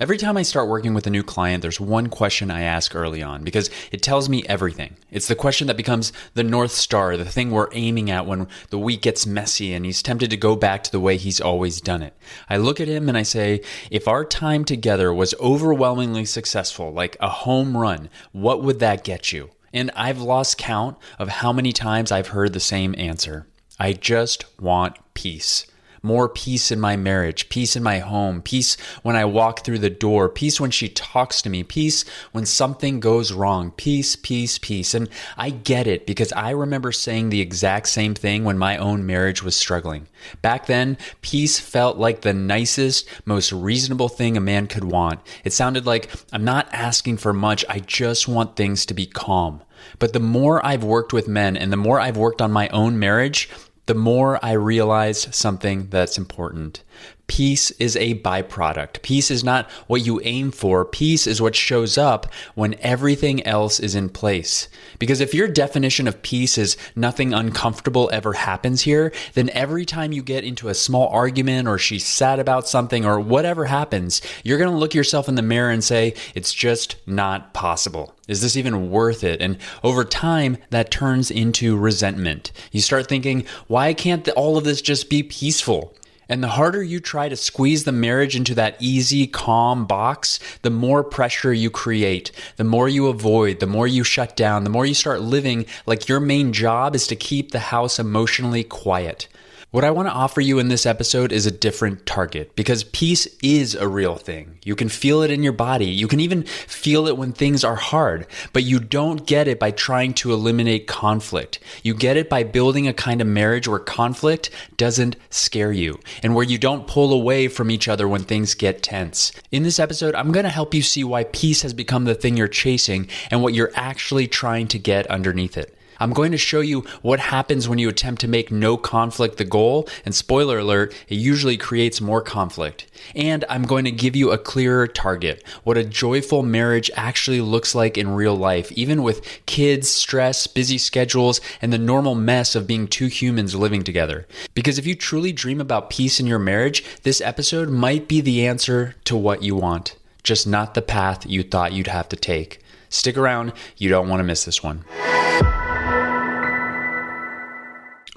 Every time I start working with a new client, there's one question I ask early on because it tells me everything. It's the question that becomes the North Star, the thing we're aiming at when the week gets messy and he's tempted to go back to the way he's always done it. I look at him and I say, if our time together was overwhelmingly successful, like a home run, what would that get you? And I've lost count of how many times I've heard the same answer. I just want peace. More peace in my marriage, peace in my home, peace when I walk through the door, peace when she talks to me, peace when something goes wrong, peace, peace, peace. And I get it because I remember saying the exact same thing when my own marriage was struggling. Back then, peace felt like the nicest, most reasonable thing a man could want. It sounded like I'm not asking for much, I just want things to be calm. But the more I've worked with men and the more I've worked on my own marriage, the more I realize something that's important. Peace is a byproduct. Peace is not what you aim for. Peace is what shows up when everything else is in place. Because if your definition of peace is nothing uncomfortable ever happens here, then every time you get into a small argument or she's sad about something or whatever happens, you're going to look yourself in the mirror and say, it's just not possible. Is this even worth it? And over time, that turns into resentment. You start thinking, why can't all of this just be peaceful? And the harder you try to squeeze the marriage into that easy, calm box, the more pressure you create, the more you avoid, the more you shut down, the more you start living like your main job is to keep the house emotionally quiet. What I want to offer you in this episode is a different target because peace is a real thing. You can feel it in your body. You can even feel it when things are hard, but you don't get it by trying to eliminate conflict. You get it by building a kind of marriage where conflict doesn't scare you and where you don't pull away from each other when things get tense. In this episode, I'm going to help you see why peace has become the thing you're chasing and what you're actually trying to get underneath it. I'm going to show you what happens when you attempt to make no conflict the goal, and spoiler alert, it usually creates more conflict. And I'm going to give you a clearer target, what a joyful marriage actually looks like in real life, even with kids, stress, busy schedules, and the normal mess of being two humans living together. Because if you truly dream about peace in your marriage, this episode might be the answer to what you want, just not the path you thought you'd have to take. Stick around, you don't want to miss this one.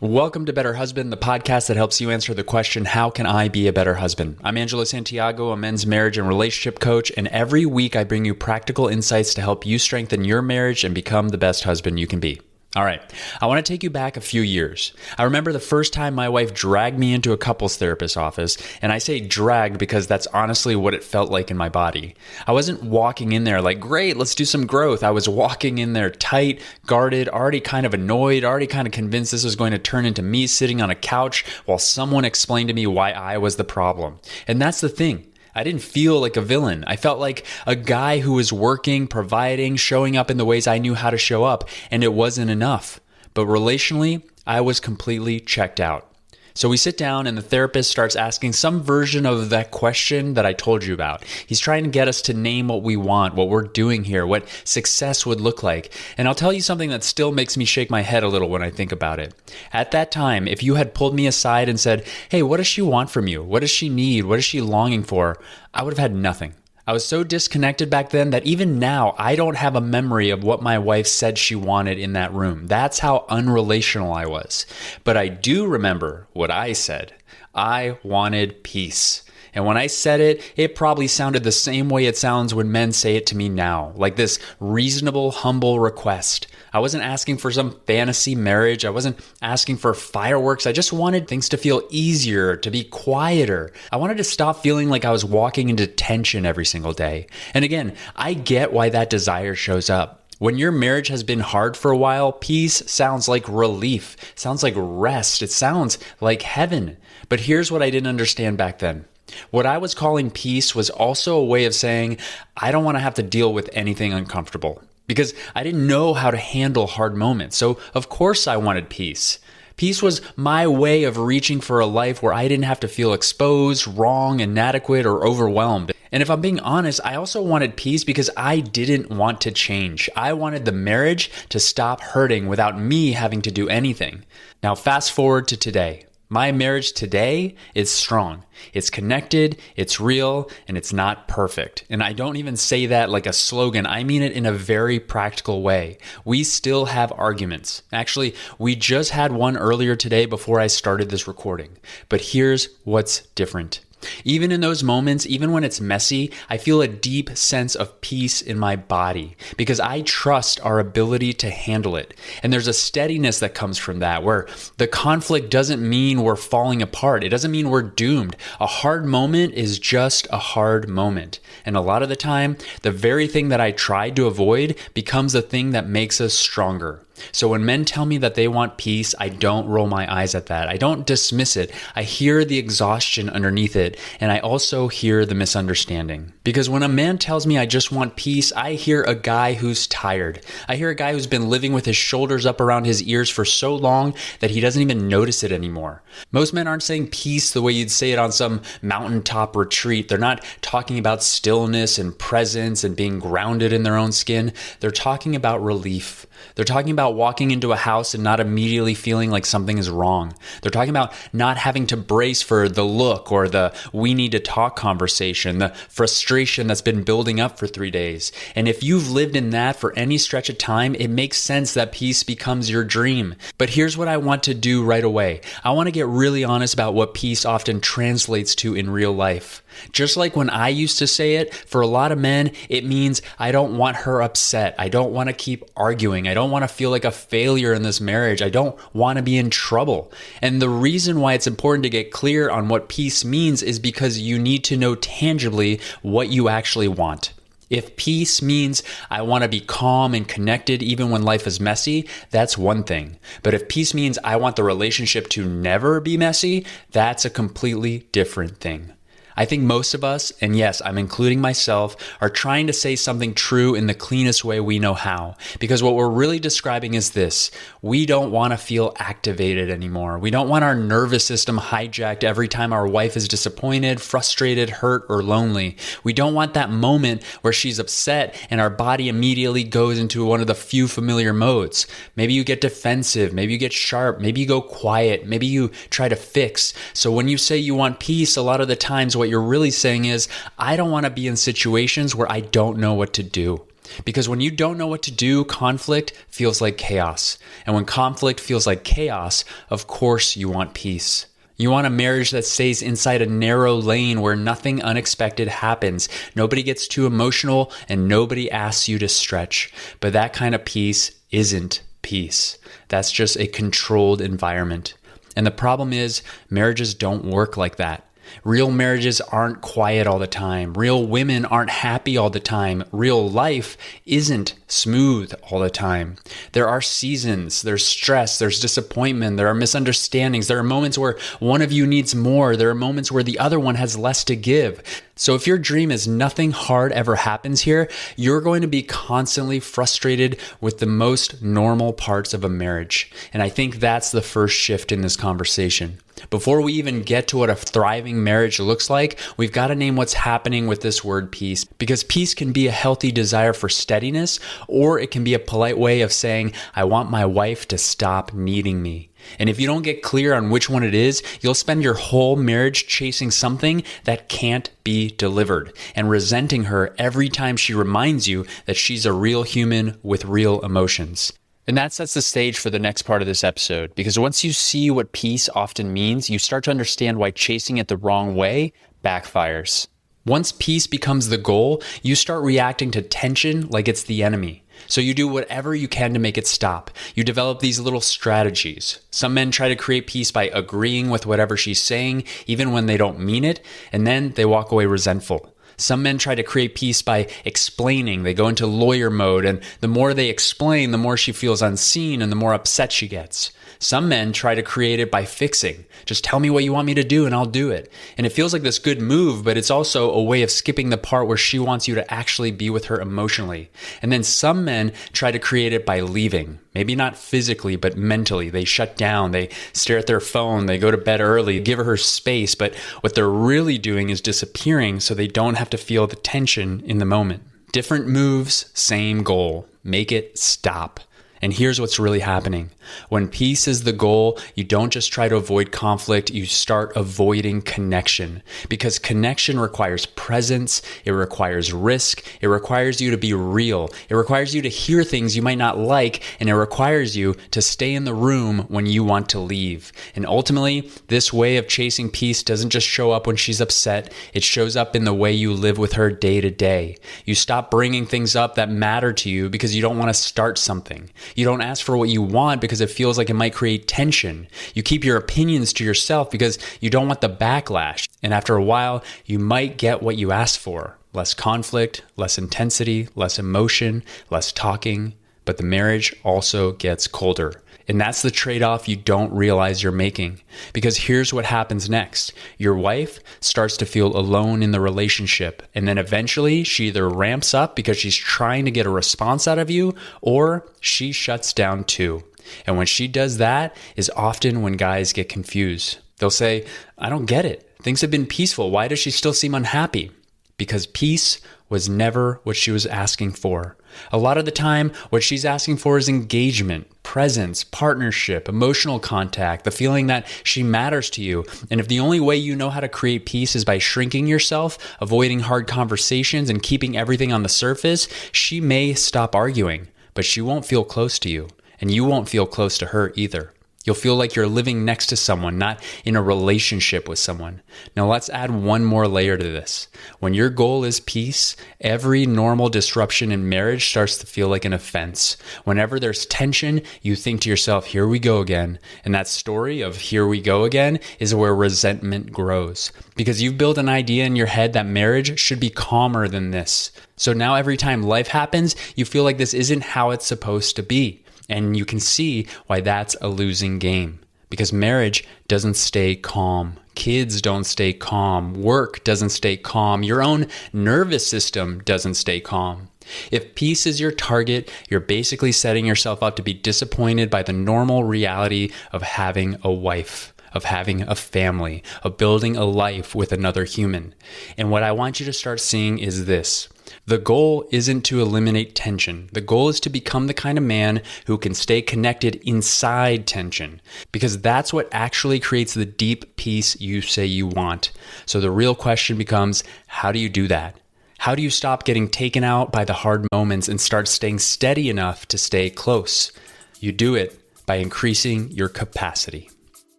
Welcome to Better Husband, the podcast that helps you answer the question, how can I be a better husband? I'm Angelo Santiago, a men's marriage and relationship coach, and every week I bring you practical insights to help you strengthen your marriage and become the best husband you can be. All right, I want to take you back a few years. I remember the first time my wife dragged me into a couples therapist office, and I say dragged because that's honestly what it felt like in my body. I wasn't walking in there like, great, let's do some growth. I was walking in there tight, guarded, already kind of annoyed, already kind of convinced this was going to turn into me sitting on a couch while someone explained to me why I was the problem. And that's the thing. I didn't feel like a villain. I felt like a guy who was working, providing, showing up in the ways I knew how to show up, and it wasn't enough. But relationally, I was completely checked out. So we sit down and the therapist starts asking some version of that question that I told you about. He's trying to get us to name what we want, what we're doing here, what success would look like. And I'll tell you something that still makes me shake my head a little when I think about it. At that time, if you had pulled me aside and said, hey, what does she want from you? What does she need? What is she longing for? I would have had nothing. I was so disconnected back then that even now, I don't have a memory of what my wife said she wanted in that room. That's how unrelational I was. But I do remember what I said. I wanted peace. And when I said it, it probably sounded the same way it sounds when men say it to me now, like this reasonable, humble request. I wasn't asking for some fantasy marriage. I wasn't asking for fireworks. I just wanted things to feel easier, to be quieter. I wanted to stop feeling like I was walking into tension every single day. And again, I get why that desire shows up. When your marriage has been hard for a while, peace sounds like relief, sounds like rest, it sounds like heaven. But here's what I didn't understand back then. What I was calling peace was also a way of saying, I don't want to have to deal with anything uncomfortable because I didn't know how to handle hard moments. So of course I wanted peace. Peace was my way of reaching for a life where I didn't have to feel exposed, wrong, inadequate, or overwhelmed. And if I'm being honest, I also wanted peace because I didn't want to change. I wanted the marriage to stop hurting without me having to do anything. Now fast forward to today. My marriage today is strong. It's connected, it's real, and it's not perfect. And I don't even say that like a slogan. I mean it in a very practical way. We still have arguments. Actually, we just had one earlier today before I started this recording. But here's what's different. Even in those moments, even when it's messy, I feel a deep sense of peace in my body because I trust our ability to handle it. And there's a steadiness that comes from that where the conflict doesn't mean we're falling apart. It doesn't mean we're doomed. A hard moment is just a hard moment. And a lot of the time, the very thing that I tried to avoid becomes the thing that makes us stronger. So when men tell me that they want peace, I don't roll my eyes at that. I don't dismiss it. I hear the exhaustion underneath it, and I also hear the misunderstanding. Because when a man tells me I just want peace, I hear a guy who's tired. I hear a guy who's been living with his shoulders up around his ears for so long that he doesn't even notice it anymore. Most men aren't saying peace the way you'd say it on some mountaintop retreat. They're not talking about stillness and presence and being grounded in their own skin. They're talking about relief. They're talking about walking into a house and not immediately feeling like something is wrong. They're talking about not having to brace for the look or the we need to talk conversation, the frustration that's been building up for 3 days. And if you've lived in that for any stretch of time, it makes sense that peace becomes your dream. But here's what I want to do right away. I want to get really honest about what peace often translates to in real life. Just like when I used to say it, for a lot of men, it means I don't want her upset. I don't want to keep arguing. I don't want to feel like a failure in this marriage. I don't want to be in trouble. And the reason why it's important to get clear on what peace means is because you need to know tangibly what you actually want. If peace means I want to be calm and connected even when life is messy, that's one thing. But if peace means I want the relationship to never be messy, that's a completely different thing. I think most of us, and yes, I'm including myself, are trying to say something true in the cleanest way we know how. Because what we're really describing is this: we don't want to feel activated anymore. We don't want our nervous system hijacked every time our wife is disappointed, frustrated, hurt, or lonely. We don't want that moment where she's upset and our body immediately goes into one of the few familiar modes. Maybe you get defensive, maybe you get sharp, maybe you go quiet, maybe you try to fix. So when you say you want peace, a lot of the times what you're really saying is, I don't want to be in situations where I don't know what to do. Because when you don't know what to do, conflict feels like chaos. And when conflict feels like chaos, of course you want peace. You want a marriage that stays inside a narrow lane where nothing unexpected happens. Nobody gets too emotional and nobody asks you to stretch. But that kind of peace isn't peace. That's just a controlled environment. And the problem is, marriages don't work like that. Real marriages aren't quiet all the time. Real women aren't happy all the time. Real life isn't smooth all the time. There are seasons, there's stress, there's disappointment, there are misunderstandings. There are moments where one of you needs more. There are moments where the other one has less to give. So if your dream is nothing hard ever happens here, you're going to be constantly frustrated with the most normal parts of a marriage. And I think that's the first shift in this conversation. Before we even get to what a thriving marriage looks like, we've got to name what's happening with this word peace. Because peace can be a healthy desire for steadiness, or it can be a polite way of saying, I want my wife to stop needing me. And if you don't get clear on which one it is, you'll spend your whole marriage chasing something that can't be delivered and resenting her every time she reminds you that she's a real human with real emotions. And that sets the stage for the next part of this episode, because once you see what peace often means, you start to understand why chasing it the wrong way backfires. Once peace becomes the goal, you start reacting to tension like it's the enemy. So you do whatever you can to make it stop. You develop these little strategies. Some men try to create peace by agreeing with whatever she's saying, even when they don't mean it, and then they walk away resentful. Some men try to create peace by explaining. They go into lawyer mode, and the more they explain, the more she feels unseen and the more upset she gets. Some men try to create it by fixing. Just tell me what you want me to do and I'll do it. And it feels like this good move, but it's also a way of skipping the part where she wants you to actually be with her emotionally. And then some men try to create it by leaving. Maybe not physically, but mentally. They shut down, they stare at their phone, they go to bed early, give her space, but what they're really doing is disappearing so they don't have to feel the tension in the moment. Different moves, same goal. Make it stop. And here's what's really happening. When peace is the goal, you don't just try to avoid conflict, you start avoiding connection. Because connection requires presence, it requires risk, it requires you to be real, it requires you to hear things you might not like, and it requires you to stay in the room when you want to leave. And ultimately, this way of chasing peace doesn't just show up when she's upset, it shows up in the way you live with her day to day. You stop bringing things up that matter to you because you don't want to start something. You don't ask for what you want because it feels like it might create tension. You keep your opinions to yourself because you don't want the backlash. And after a while, you might get what you asked for. Less conflict, less intensity, less emotion, less talking. But the marriage also gets colder. And that's the trade-off you don't realize you're making. Because here's what happens next. Your wife starts to feel alone in the relationship. And then eventually she either ramps up because she's trying to get a response out of you, or she shuts down too. And when she does that is often when guys get confused. They'll say, I don't get it. Things have been peaceful. Why does she still seem unhappy? Because peace was never what she was asking for. A lot of the time, what she's asking for is engagement, presence, partnership, emotional contact, the feeling that she matters to you. And if the only way you know how to create peace is by shrinking yourself, avoiding hard conversations, and keeping everything on the surface, she may stop arguing, but she won't feel close to you, and you won't feel close to her either. You'll feel like you're living next to someone, not in a relationship with someone. Now let's add one more layer to this. When your goal is peace, every normal disruption in marriage starts to feel like an offense. Whenever there's tension, you think to yourself, here we go again. And that story of here we go again is where resentment grows. Because you've built an idea in your head that marriage should be calmer than this. So now every time life happens, you feel like this isn't how it's supposed to be. And you can see why that's a losing game. Because marriage doesn't stay calm. Kids don't stay calm. Work doesn't stay calm. Your own nervous system doesn't stay calm. If peace is your target, you're basically setting yourself up to be disappointed by the normal reality of having a wife, of having a family, of building a life with another human. And what I want you to start seeing is this. The goal isn't to eliminate tension. The goal is to become the kind of man who can stay connected inside tension, because that's what actually creates the deep peace you say you want. So the real question becomes, how do you do that? How do you stop getting taken out by the hard moments and start staying steady enough to stay close? You do it by increasing your capacity.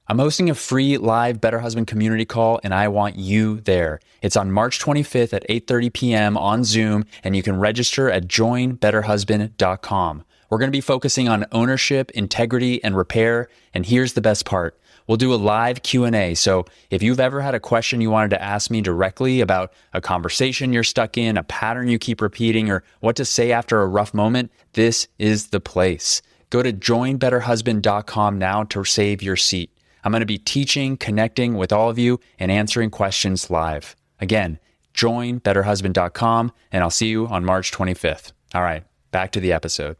I'm hosting a free live Better Husband community call, and I want you there. It's on March 25th at 8:30 p.m. on Zoom, and you can register at joinbetterhusband.com. We're going to be focusing on ownership, integrity, and repair, and here's the best part. We'll do a live Q&A, so if you've ever had a question you wanted to ask me directly about a conversation you're stuck in, a pattern you keep repeating, or what to say after a rough moment, this is the place. Go to joinbetterhusband.com now to save your seat. I'm going to be teaching, connecting with all of you, and answering questions live. Again, join betterhusband.com, and I'll see you on March 25th. All right, back to the episode.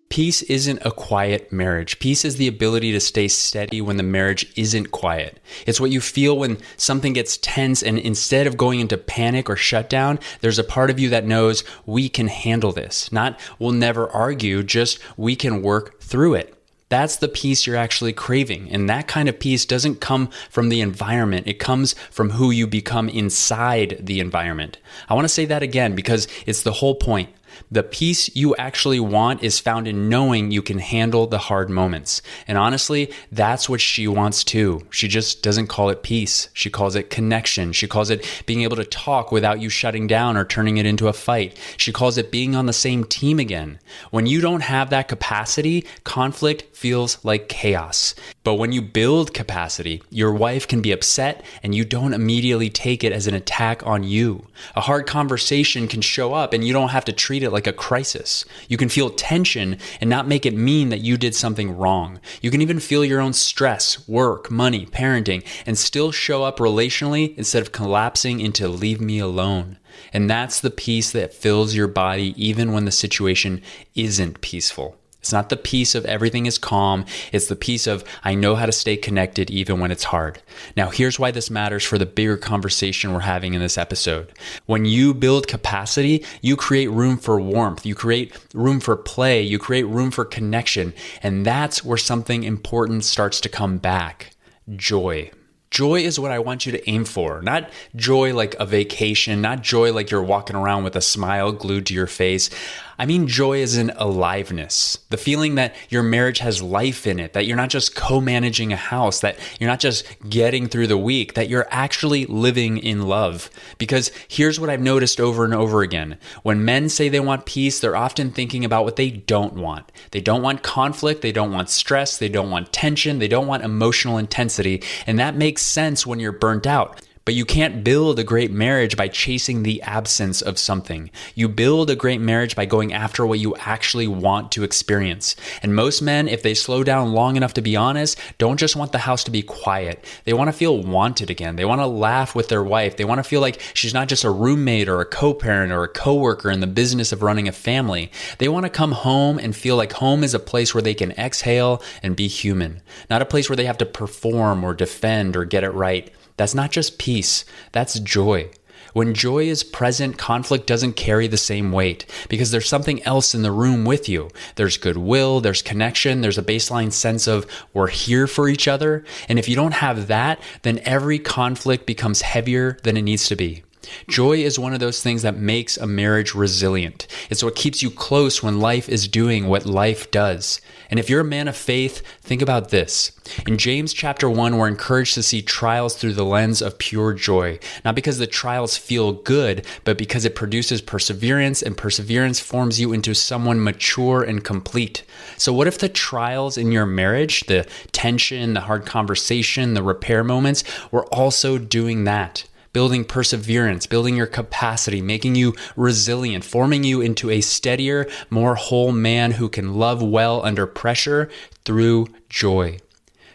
Peace isn't a quiet marriage. Peace is the ability to stay steady when the marriage isn't quiet. It's what you feel when something gets tense, and instead of going into panic or shutdown, there's a part of you that knows we can handle this. Not we'll never argue, just we can work through it. That's the peace you're actually craving. And that kind of peace doesn't come from the environment. It comes from who you become inside the environment. I want to say that again because it's the whole point. The peace you actually want is found in knowing you can handle the hard moments. And honestly, that's what she wants too. She just doesn't call it peace. She calls it connection. She calls it being able to talk without you shutting down or turning it into a fight. She calls it being on the same team again. When you don't have that capacity, conflict feels like chaos. But when you build capacity, your wife can be upset and you don't immediately take it as an attack on you. A hard conversation can show up and you don't have to treat it like a crisis. You can feel tension and not make it mean that you did something wrong. You can even feel your own stress, work, money, parenting, and still show up relationally instead of collapsing into leave me alone. And that's the peace that fills your body even when the situation isn't peaceful. It's not the peace of everything is calm. It's the peace of I know how to stay connected even when it's hard. Now, here's why this matters for the bigger conversation we're having in this episode. When you build capacity, you create room for warmth. You create room for play. You create room for connection. And that's where something important starts to come back. Joy. Joy is what I want you to aim for, not joy like a vacation, not joy like you're walking around with a smile glued to your face. I mean joy as in aliveness, the feeling that your marriage has life in it, that you're not just co-managing a house, that you're not just getting through the week, that you're actually living in love. Because here's what I've noticed over and over again. When men say they want peace, they're often thinking about what they don't want. They don't want conflict, they don't want stress, they don't want tension, they don't want emotional intensity, and that makes sense when you're burnt out. But you can't build a great marriage by chasing the absence of something. You build a great marriage by going after what you actually want to experience. And most men, if they slow down long enough to be honest, don't just want the house to be quiet. They want to feel wanted again. They want to laugh with their wife. They want to feel like she's not just a roommate or a co-parent or a coworker in the business of running a family. They want to come home and feel like home is a place where they can exhale and be human, not a place where they have to perform or defend or get it right. That's not just peace, that's joy. When joy is present, conflict doesn't carry the same weight because there's something else in the room with you. There's goodwill, there's connection, there's a baseline sense of we're here for each other. And if you don't have that, then every conflict becomes heavier than it needs to be. Joy is one of those things that makes a marriage resilient. It's what keeps you close when life is doing what life does. And if you're a man of faith, think about this. In James chapter 1, we're encouraged to see trials through the lens of pure joy, not because the trials feel good, but because it produces perseverance, and perseverance forms you into someone mature and complete. So what if the trials in your marriage, the tension, the hard conversation, the repair moments, were also doing that? Building perseverance, building your capacity, making you resilient, forming you into a steadier, more whole man who can love well under pressure through joy.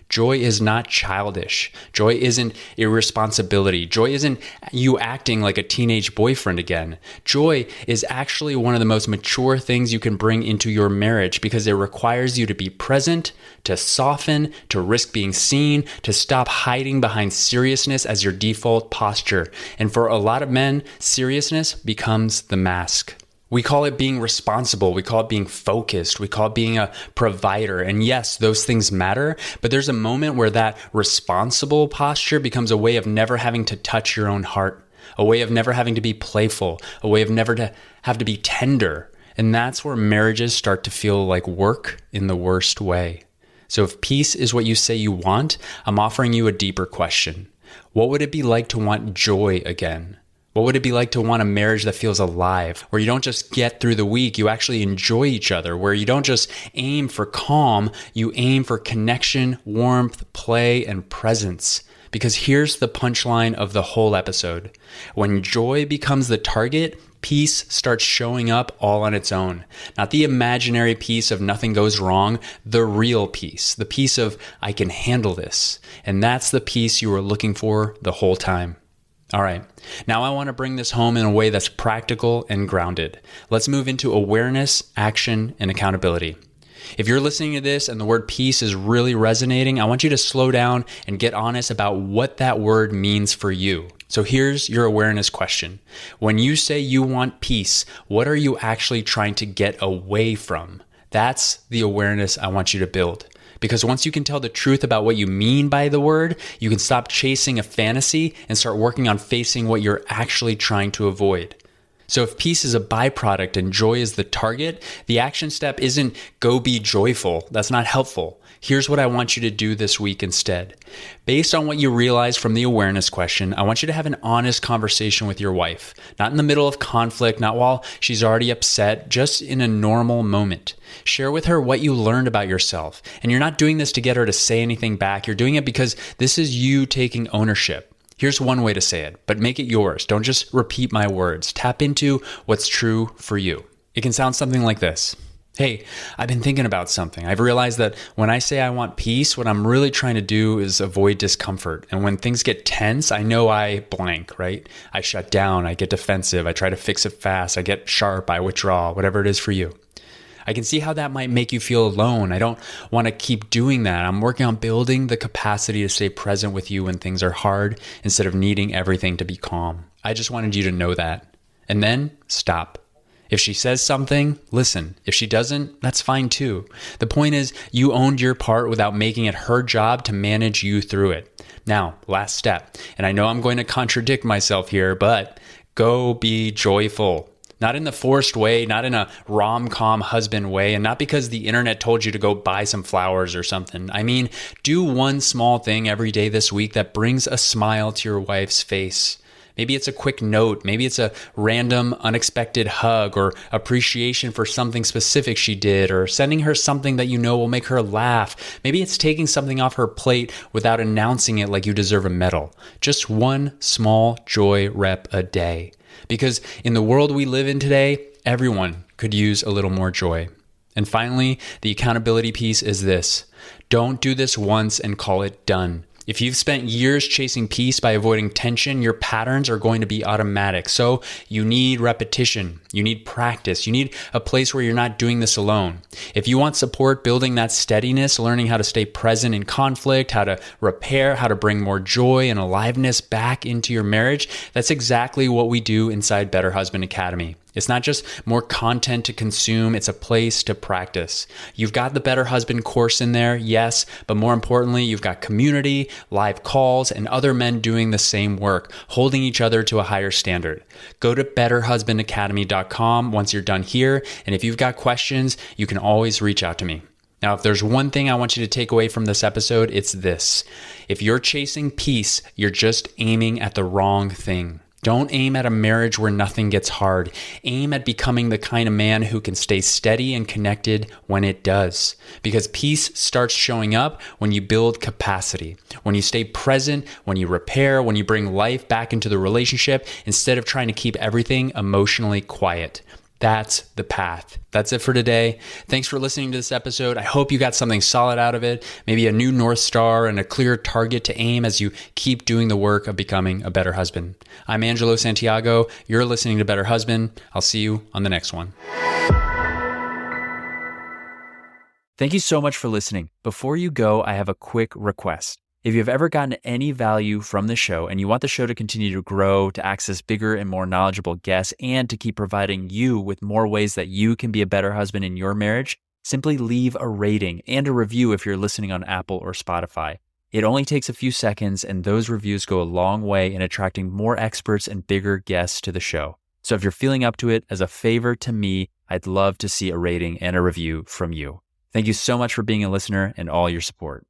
Joy is not childish. Joy isn't irresponsibility. Joy isn't you acting like a teenage boyfriend again. Joy is actually one of the most mature things you can bring into your marriage because it requires you to be present, to soften, to risk being seen, to stop hiding behind seriousness as your default posture. And for a lot of men, seriousness becomes the mask. We call it being responsible. We call it being focused. We call it being a provider. And yes, those things matter, but there's a moment where that responsible posture becomes a way of never having to touch your own heart, a way of never having to be playful, a way of never to have to be tender. And that's where marriages start to feel like work in the worst way. So if peace is what you say you want, I'm offering you a deeper question. What would it be like to want joy again? What would it be like to want a marriage that feels alive, where you don't just get through the week, you actually enjoy each other, where you don't just aim for calm, you aim for connection, warmth, play, and presence? Because here's the punchline of the whole episode. When joy becomes the target, peace starts showing up all on its own. Not the imaginary peace of nothing goes wrong, the real peace, the peace of I can handle this. And that's the peace you were looking for the whole time. All right, now I want to bring this home in a way that's practical and grounded. Let's move into awareness, action, and accountability. If you're listening to this and the word peace is really resonating, I want you to slow down and get honest about what that word means for you. So here's your awareness question. When you say you want peace, what are you actually trying to get away from? That's the awareness I want you to build. Because once you can tell the truth about what you mean by the word, you can stop chasing a fantasy and start working on facing what you're actually trying to avoid. So if peace is a byproduct and joy is the target, the action step isn't go be joyful. That's not helpful. Here's what I want you to do this week instead. Based on what you realize from the awareness question, I want you to have an honest conversation with your wife. Not in the middle of conflict, not while she's already upset, just in a normal moment. Share with her what you learned about yourself. And you're not doing this to get her to say anything back. You're doing it because this is you taking ownership. Here's one way to say it, but make it yours. Don't just repeat my words. Tap into what's true for you. It can sound something like this. Hey, I've been thinking about something. I've realized that when I say I want peace, what I'm really trying to do is avoid discomfort. And when things get tense, I know I blank, right? I shut down, I get defensive, I try to fix it fast, I get sharp, I withdraw, whatever it is for you. I can see how that might make you feel alone. I don't want to keep doing that. I'm working on building the capacity to stay present with you when things are hard instead of needing everything to be calm. I just wanted you to know that. And then stop. If she says something, listen. If she doesn't, that's fine too. The point is, you owned your part without making it her job to manage you through it. Now, last step. And I know I'm going to contradict myself here, but go be joyful. Not in the forced way, not in a rom-com husband way, and not because the internet told you to go buy some flowers or something. I mean, do one small thing every day this week that brings a smile to your wife's face. Maybe it's a quick note. Maybe it's a random, unexpected hug or appreciation for something specific she did, or sending her something that you know will make her laugh. Maybe it's taking something off her plate without announcing it like you deserve a medal. Just one small joy rep a day. Because in the world we live in today, everyone could use a little more joy. And finally, the accountability piece is this. Don't do this once and call it done. If you've spent years chasing peace by avoiding tension, your patterns are going to be automatic. So you need repetition. You need practice. You need a place where you're not doing this alone. If you want support building that steadiness, learning how to stay present in conflict, how to repair, how to bring more joy and aliveness back into your marriage, that's exactly what we do inside Better Husband Academy. It's not just more content to consume, it's a place to practice. You've got the Better Husband course in there, yes, but more importantly, you've got community, live calls, and other men doing the same work, holding each other to a higher standard. Go to betterhusbandacademy.com once you're done here, and if you've got questions, you can always reach out to me. Now, if there's one thing I want you to take away from this episode, it's this. If you're chasing peace, you're just aiming at the wrong thing. Don't aim at a marriage where nothing gets hard. Aim at becoming the kind of man who can stay steady and connected when it does. Because peace starts showing up when you build capacity, when you stay present, when you repair, when you bring life back into the relationship instead of trying to keep everything emotionally quiet. That's the path. That's it for today. Thanks for listening to this episode. I hope you got something solid out of it, maybe a new North Star and a clear target to aim as you keep doing the work of becoming a better husband. I'm Angelo Santiago. You're listening to Better Husband. I'll see you on the next one. Thank you so much for listening. Before you go, I have a quick request. If you've ever gotten any value from the show and you want the show to continue to grow, to access bigger and more knowledgeable guests, and to keep providing you with more ways that you can be a better husband in your marriage, simply leave a rating and a review if you're listening on Apple or Spotify. It only takes a few seconds, and those reviews go a long way in attracting more experts and bigger guests to the show. So if you're feeling up to it, as a favor to me, I'd love to see a rating and a review from you. Thank you so much for being a listener and all your support.